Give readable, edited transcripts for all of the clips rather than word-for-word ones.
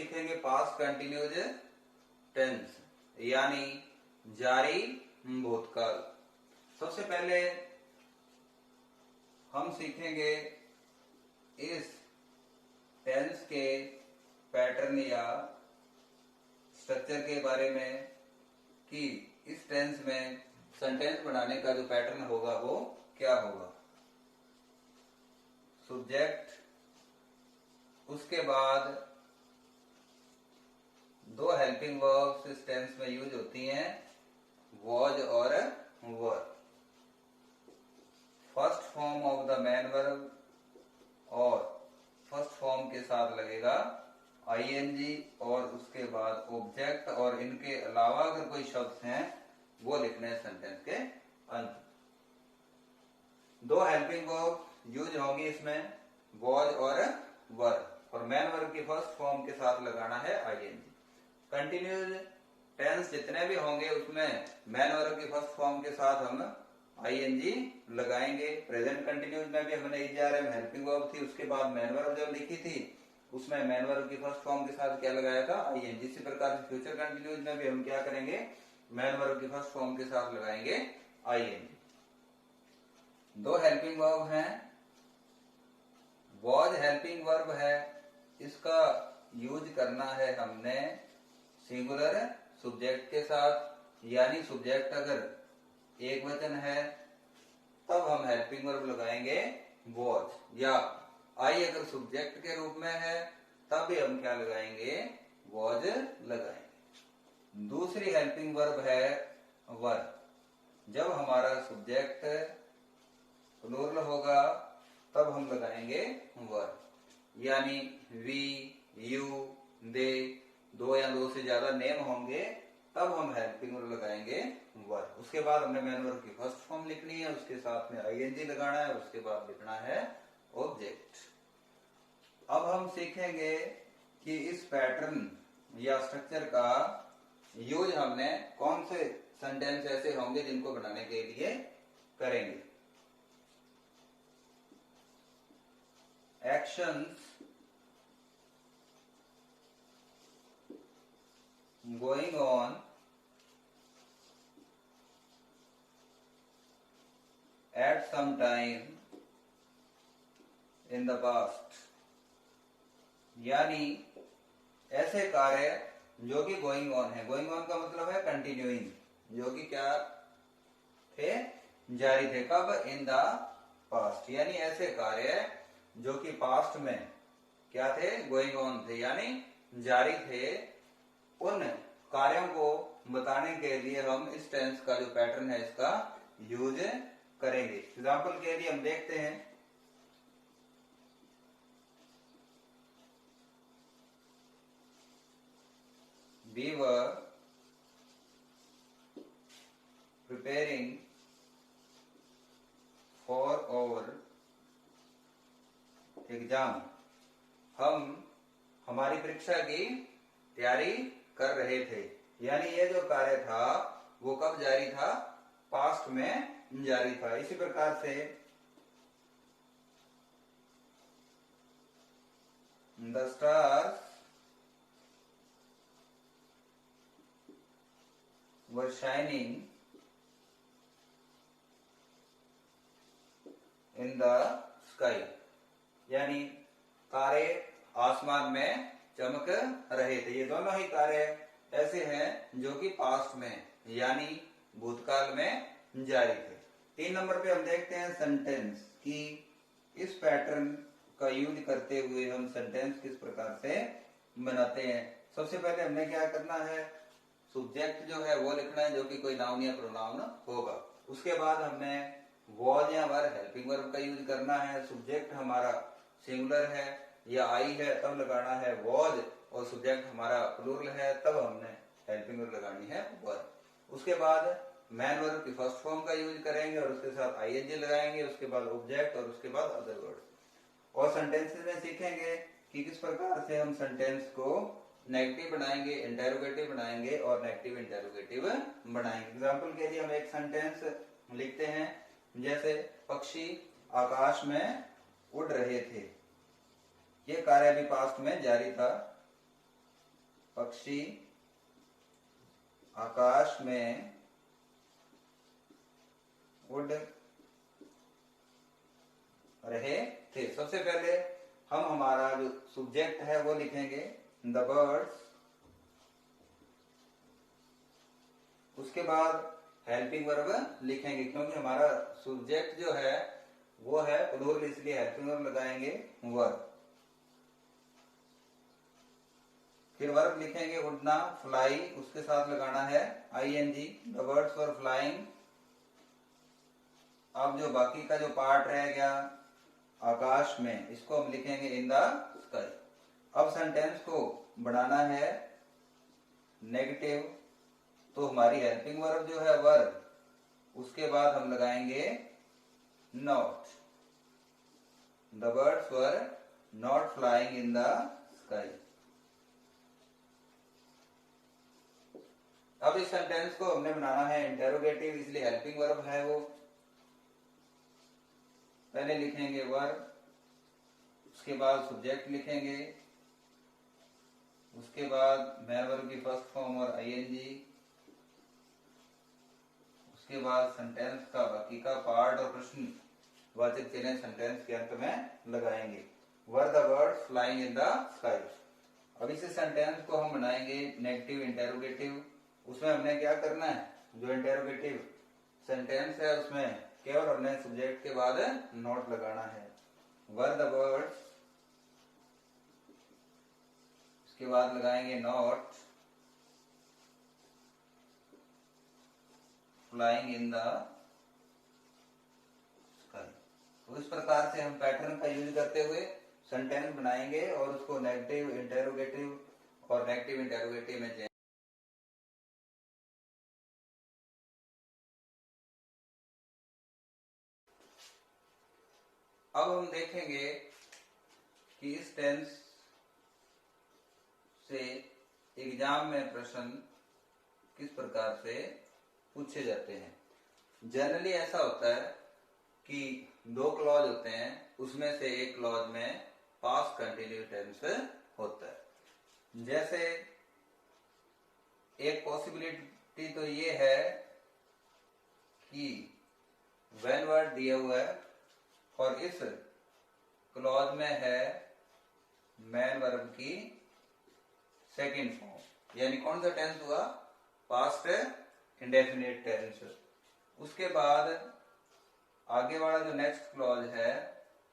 सीखेंगे past continues tense यानी जारी भूतकाल। सबसे पहले हम सीखेंगे इस टेंस के पैटर्न या स्ट्रक्चर के बारे में कि इस टेंस में सेंटेंस बनाने का जो पैटर्न होगा वो क्या होगा। सब्जेक्ट, उसके बाद दो हेल्पिंग वर्ब्स इस टेंस में यूज होती हैं, वॉज और were. First form of the main verb और फर्स्ट फॉर्म के साथ लगेगा आईएनजी और उसके बाद ऑब्जेक्ट, और इनके अलावा अगर कोई शब्द हैं वो लिखने हैं सेंटेंस के अंत। दो हेल्पिंग वर्ब यूज होंगी इसमें, वॉज और वर, और मैन वर्ब की फर्स्ट फॉर्म के साथ लगाना है आईएनजी। कंटिन्यूज टेंस जितने भी होंगे उसमें मैन वर्ब की फर्स्ट फॉर्म के साथ हम आईएनजी लगाएंगे। प्रेजेंट कंटिन्यूज में भी हमने ईआरएम हेल्पिंग वर्ब थी, उसके बाद मैन वर्ब जब लिखी थी उसमें मैन वर्ब की फर्स्ट फॉर्म के साथ क्या लगाया था, आईएनजी। इसी प्रकार से फ्यूचर कंटिन्यूज में भी हम क्या करेंगे, मैन वर्ब की फर्स्ट फॉर्म के साथ लगाएंगे आईएनजी। दो हेल्पिंग वर्ब हैं, वॉज हेल्पिंग वर्ब है, इसका यूज करना है हमने सिंगुलर सब्जेक्ट के साथ, यानी सब्जेक्ट अगर एक वचन है तब हम हेल्पिंग वर्ब लगाएंगे वॉज, या आई अगर सब्जेक्ट के रूप में है तब भी हम क्या लगाएंगे, वॉज लगाएंगे। दूसरी हेल्पिंग वर्ब है वर। जब हमारा सब्जेक्ट प्लूरल होगा तब हम लगाएंगे वर, यानी वी, यू, दे, दो या दो से ज्यादा नेम होंगे तब हम हेल्पिंग वर्ब लगाएंगे वर। उसके बाद हमने मैन वर्ब की फर्स्ट फॉर्म लिखनी है, उसके साथ में आईएनजी लगाना है, उसके बाद लिखना है ऑब्जेक्ट। अब हम सीखेंगे कि इस पैटर्न या स्ट्रक्चर का यूज हमने कौन से सेंटेंस ऐसे होंगे जिनको बनाने के लिए करेंगे। Actions going on at some time in the past, यानी ऐसे कार्य जो कि गोइंग ऑन है। गोइंग ऑन का मतलब है कंटिन्यूइंग, जो कि क्या थे, जारी थे। कब, इन द पास्ट, यानी ऐसे कार्य जो कि पास्ट में क्या थे, गोइंग ऑन थे यानी जारी थे। उन कार्यों को बताने के लिए हम इस टेंस का जो पैटर्न है इसका यूज करेंगे। एग्जाम्पल के लिए हम देखते हैं, we were preparing for our exam, हम हमारी परीक्षा की तैयारी कर रहे थे। यानी ये जो कार्य था वो कब जारी था, पास्ट में जारी था। इसी प्रकार से the stars were shining in the sky, यानी तारे आसमान में चमक रहे थे। ये दोनों ही कार्य ऐसे हैं जो कि पास्ट में यानी भूतकाल में जारी थे। 3 नंबर पे हम देखते हैं सेंटेंस, कि इस पैटर्न का यूज करते हुए हम सेंटेंस किस प्रकार से बनाते हैं। सबसे पहले हमने क्या करना है, सब्जेक्ट जो है वो लिखना है जो कि कोई नाउन या प्रोनाउन होगा। उसके बाद हमने वॉज या वर हेल्पिंग वर्ब का यूज करना है। सब्जेक्ट हमारा सिंगुलर है या आई है तब लगाना है वॉज, और सब्जेक्ट हमारा प्लूरल है तब हमने हेल्पिंग वर्ब लगानी है वर। उसके बाद मैन वर्ब की फर्स्ट फॉर्म का यूज करेंगे और उसके साथ आईएनजी लगाएंगे, उसके बाद ऑब्जेक्ट और उसके बाद अदर वर्ड्स। और सेंटेंसेस में सीखेंगे कि किस प्रकार से हम सेंटेंस को नेगेटिव बनाएंगे, इंटेरोगेटिव बनाएंगे और नेगेटिव इंटेरोगेटिव बनाएंगे। एग्जाम्पल के लिए हम एक सेंटेंस लिखते हैं, जैसे पक्षी आकाश में उड़ रहे थे। ये कार्य भी पास्ट में जारी था। पक्षी आकाश में उड़ रहे थे। सबसे पहले हम हमारा जो सब्जेक्ट है वो लिखेंगे द बर्ड्स, उसके बाद हेल्पिंग वर्ब लिखेंगे, क्योंकि हमारा सब्जेक्ट जो है वो है प्लूरल, इसलिए हेल्पिंग वर्ब लगाएंगे वर्ब। फिर वर्ब लिखेंगे उड़ना, फ्लाई, उसके साथ लगाना है ING. The birds were flying. अब जो बाकी का जो पार्ट रह गया आकाश में, इसको हम लिखेंगे इन द स्काई। अब सेंटेंस को बनाना है नेगेटिव, तो हमारी हेल्पिंग वर्ब जो है वर्ब, उसके बाद हम लगाएंगे not. The birds were not flying in the sky. अब इस सेंटेंस को हमने बनाना है इंटेरोगेटिव, इसलिए हेल्पिंग वर्ब है वो। पहले लिखेंगे वर्ब, उसके बाद सब्जेक्ट लिखेंगे, उसके बाद मैन वर्ब की फर्स्ट फॉर्म और आईएनजी, उसके बाद सेंटेंस का बाकी का पार्ट और प्रश्न वाचक चिन्ह सेंटेंस के अंत में लगाएंगे। Were the birds flying in the sky. अब इस सेंटेंस को हम बनाएंगे नेगेटिव इंटेरोगेटिव। उसमें हमने क्या करना है, जो इंटेरोगेटिव सेंटेंस है उसमें केवल हमने सब्जेक्ट के बाद नॉट लगाना है। वर द बर्ड्स, उसके बाद लगाएंगे not flying in the sky. तो इस प्रकार से हम पैटर्न का यूज करते हुए सेंटेंस बनाएंगे और उसको नेगेटिव इंटेरोगेटिव और नेगेटिव इंटेरोगेटिव में चेंज। अब हम देखेंगे कि इस टेंस से एग्जाम में प्रश्न किस प्रकार से पूछे जाते हैं। जनरली ऐसा होता है कि दो क्लॉज होते हैं, उसमें से एक क्लॉज में पास्ट कंटिन्यूस टेंस होता है। जैसे एक पॉसिबिलिटी तो ये है कि व्हेन वर्ड दिया हुआ है और इस क्लॉज में है मैन वर्ब की सेकंड फॉर्म, यानी कौन सा टेंस हुआ, पास्ट इंडेफिनिट टेंस। उसके बाद आगे वाला जो नेक्स्ट क्लॉज है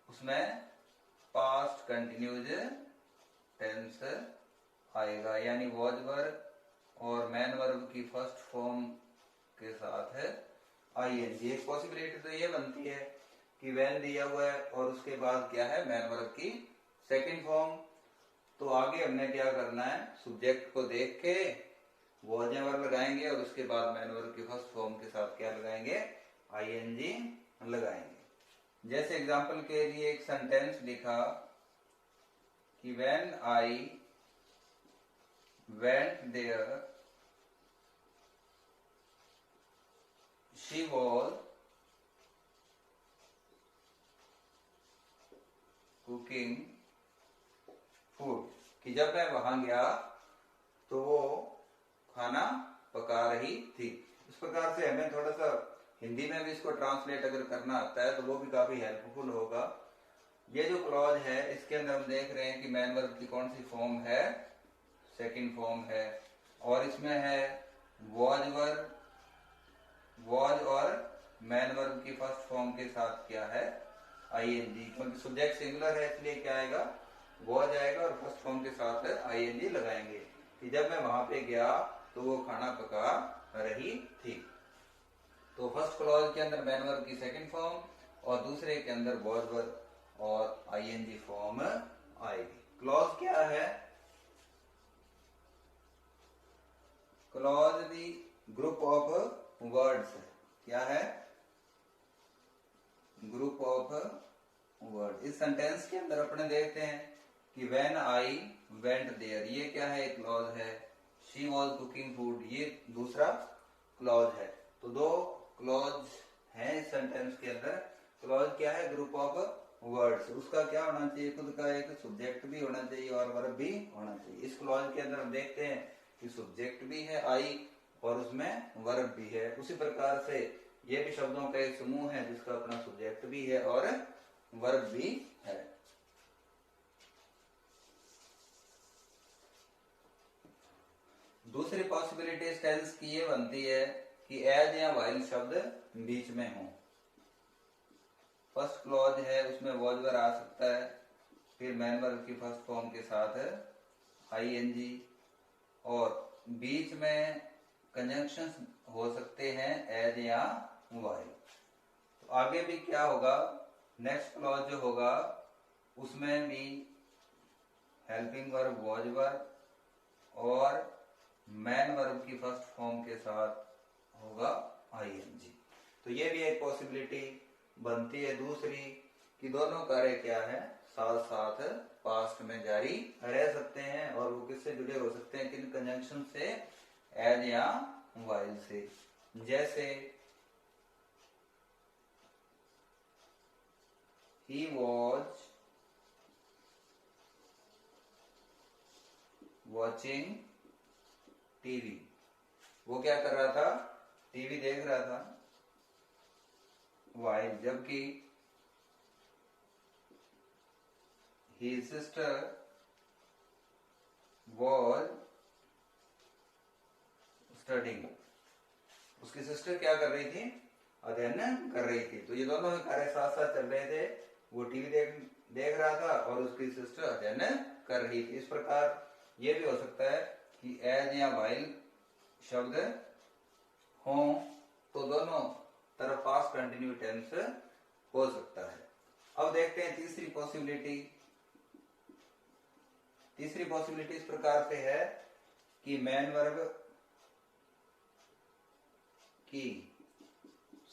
उसमें पास्ट कंटिन्यूज टेंस आएगा, यानी वॉज वर्ब और मैन वर्ब की फर्स्ट फॉर्म के साथ है आईएनजी। एक पॉसिबिलिटी तो ये बनती है कि व्हेन दिया हुआ है और उसके बाद क्या है, मैन वर्ब की सेकंड फॉर्म। तो आगे हमने क्या करना है, सब्जेक्ट को देख के वॉज वर्ब लगाएंगे और उसके बाद मैन वर्ब की फर्स्ट फॉर्म के साथ क्या लगाएंगे, आईएनजी लगाएंगे। जैसे एग्जांपल के लिए एक सेंटेंस लिखा कि when I went there she was cooking food, कि जब मैं वहां गया तो वो खाना पका रही थी। इस प्रकार से हमें थोड़ा सा हिंदी में भी इसको ट्रांसलेट अगर करना आता है तो वो भी काफी हेल्पफुल होगा। ये जो क्लॉज है इसके अंदर हम देख रहे हैं कि मैन वर्ब की कौन सी फॉर्म है, सेकंड फॉर्म है, और इसमें है वॉज वर्ब, वॉज और मैन वर्ब की फर्स्ट फॉर्म के साथ क्या है, आईएनजी। क्योंकि सब्जेक्ट सिंगुलर है इसलिए क्या आएगा, वॉज आएगा और फर्स्ट फॉर्म के साथ आईएनजी लगाएंगे कि जब मैं वहां पे गया तो वो खाना पका रही थी। तो फर्स्ट क्लॉज के अंदर मैन वर्ब की सेकंड फॉर्म और दूसरे के अंदर वॉज वर्ब और आईएनजी फॉर्म आएगी। क्लॉज क्या है, clause the group of words है। क्या है, ग्रुप ऑफ वर्ड। इस सेंटेंस के अंदर अपने देखते हैं कि व्हेन आई वेंट देयर, ये क्या है, एक क्लॉज है। शी वॉज कुकिंग फूड, ये दूसरा क्लॉज है। तो दो क्लॉज हैं इस सेंटेंस के अंदर। क्लॉज क्या है, ग्रुप ऑफ वर्ड्स, उसका क्या होना चाहिए, खुद का एक सब्जेक्ट भी होना चाहिए और वर्ब भी होना चाहिए। इस क्लॉज के अंदर हम देखते हैं कि सब्जेक्ट भी है आई और उसमें वर्ब भी है। उसी प्रकार से ये भी शब्दों का एक समूह है जिसका अपना सब्जेक्ट भी है और वर्ब भी है। दूसरी पॉसिबिलिटी टेंस की ये बनती है कि एज या वाइल शब्द बीच में हो। फर्स्ट क्लॉज है उसमें वॉज वर्ब आ सकता है, फिर मैन वर्ब की फर्स्ट फॉर्म के साथ आईएनजी, और बीच में कंजंक्शंस हो सकते हैं एज या वाइल। तो आगे भी क्या होगा, नेक्स्ट क्लॉज जो होगा उसमें भी हेल्पिंग वर्ब वॉज वर्ब और मैन वर्ब की फर्स्ट फॉर्म के साथ होगा आईएनजी। तो ये भी एक पॉसिबिलिटी बनती है दूसरी कि दोनों कार्य क्या है, साथ साथ पास्ट में जारी रह सकते हैं और वो किससे जुड़े हो सकते हैं, किन कंजंक्शन से, एज या वाइल से। जैसे he was watching टीवी, वो क्या कर रहा था, टीवी देख रहा था। वाइल, जबकि his sister was studying, उसकी सिस्टर क्या कर रही थी, अध्ययन कर रही थी। तो ये दोनों ही कार्य साथ साथ चल रहे थे, वो टीवी देख रहा था और उसकी सिस्टर अध्ययन कर रही थी। इस प्रकार ये भी हो सकता है कि एज या वाइल शब्द हो तो दोनों तरफ पास्ट कंटिन्यू टेंस हो सकता है। अब देखते हैं तीसरी पॉसिबिलिटी। तीसरी पॉसिबिलिटी इस प्रकार से है कि मैन वर्ब की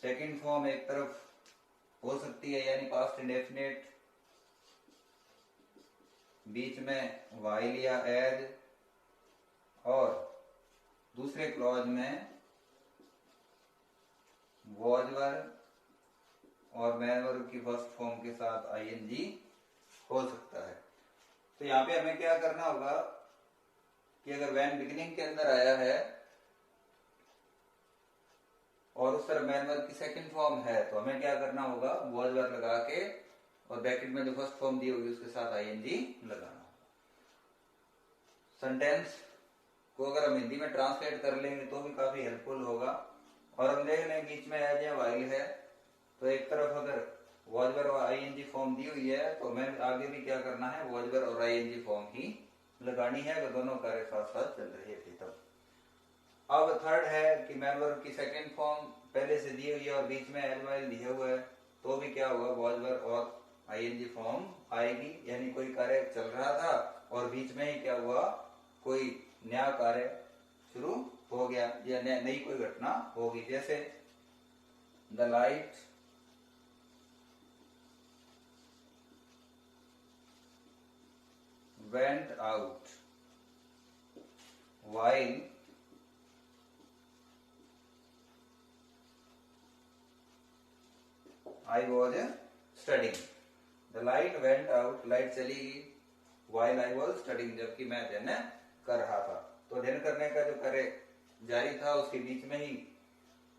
सेकंड फॉर्म एक तरफ हो सकती है, यानी पास्ट इंडेफिनिट, बीच में वाइल या एज, और दूसरे क्लॉज में वॉज वर्ब और मैन वर्ब की फर्स्ट फॉर्म के साथ आईएनजी हो सकता है। तो यहाँ पे हमें क्या करना होगा कि अगर वैन बिगिनिंग के अंदर आया है और उस तरह मैन वर्ब की सेकंड फॉर्म है तो हमें क्या करना होगा, वॉज वर्ब लगा के और ब्रैकेट में जो फर्स्ट फॉर्म दी होगी उसके साथ आईएनजी लगाना होगा। सेंटेंस को अगर हम हिंदी में ट्रांसलेट कर लेंगे तो भी काफी हेल्पफुल होगा। और हम देख लें बीच में एज या वाइल है तो एक तरफ अगर वॉज वर्ब और आईएनजी फॉर्म दी हुई है तो हमें आगे भी क्या करना है, वॉज वर्ब और आईएनजी फॉर्म ही लगानी है अगर दोनों कार्य साथ साथ चल रहे थे तब। अब थर्ड है कि मैन वर्ब की सेकंड फॉर्म पहले से दी हुई है और बीच में एज वाइल दिया हुआ है तो भी क्या होगा, वॉज वर्ब और आईएनजी फॉर्म आएगी। यानी कोई कार्य चल रहा था और बीच में ही क्या हुआ, कोई नया कार्य शुरू हो गया या नई कोई घटना होगी। जैसे the light went out while I was studying. The light went out, light चली गई, while I was studying, जबकि मैं अध्ययन कर रहा था। तो अध्ययन करने का जो कार्य जारी था उसके बीच में ही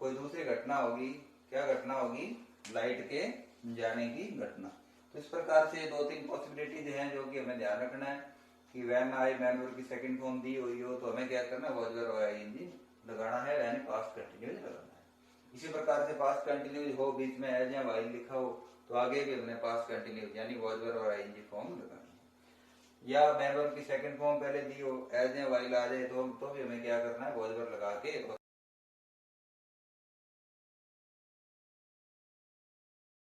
कोई दूसरी घटना होगी। क्या घटना होगी, लाइट के जाने की घटना। तो इस प्रकार से दो तीन पॉसिबिलिटीज हैं जो कि हमें ध्यान रखना है कि वैन आई मैन वर्ब की सेकंड फॉर्म दी हुई हो तो हमें क्या करना है, वॉज वर्ब और आईएनजी लगाना है, यानी पास्ट कंटिन्यूअस लगाना है। इसी प्रकार से पास्ट कंटिन्यूअस हो, बीच में एज या वाइल लिखा हो तो आगे भी हमने पास्ट कंटिन्यूअस यानी वॉज वर्ब और आईएनजी फॉर्म लगानी है। या मैन वर्ब की सेकंड फॉर्म पहले दी हो, एज या वाइल आ जाए तो भी हमें क्या करना है, वॉज वर्ब लगा के